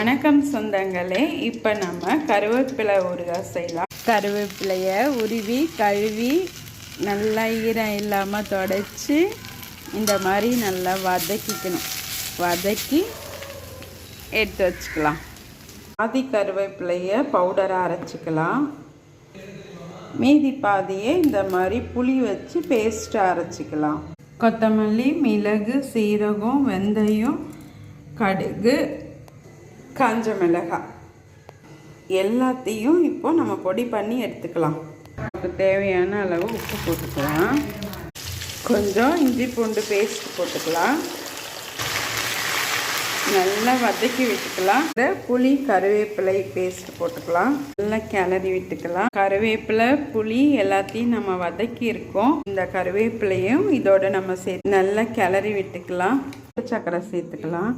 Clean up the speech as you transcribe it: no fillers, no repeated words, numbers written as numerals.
வணக்கம் சொந்தங்களே, இப்போ நம்ம கருவேப்பிலை ஊறுகாய் செய்யலாம். கருவேப்பிலையை உருவி கழுவி நல்லா ஈரம் இல்லாமல் துடைச்சி இந்த மாதிரி நல்லா வதக்கி எடுத்து வச்சுக்கலாம். பாதி கருவேப்பிலையை பவுடராக அரைச்சிக்கலாம். மீதி பாதியை இந்த மாதிரி புளி வச்சு பேஸ்ட்டாக அரைச்சிக்கலாம். கொத்தமல்லி, மிளகு, சீரகம், வெந்தயம், கடுகு, காஞ்ச மிளகாய் எல்லாத்தையும் இப்போ நம்ம பொடி பண்ணி எடுத்துக்கலாம். அதுக்கு தேவையான அளவு உப்பு போட்டுக்கலாம். கொஞ்சம் இஞ்சி பூண்டு பேஸ்ட் போட்டுக்கலாம். நல்லா வதக்கி விட்டுக்கலாம். இந்த புளி கருவேப்பிலை பேஸ்ட் போட்டுக்கலாம். நல்லா கிளறி விட்டுக்கலாம். கருவேப்பிலை புளி எல்லாத்தையும் நம்ம வதக்கி இருக்கோம். இந்த கருவேப்பிலையும் இதோட நம்ம நல்லா கிளறி விட்டுக்கலாம். சர்க்கரை சேர்த்துக்கலாம்.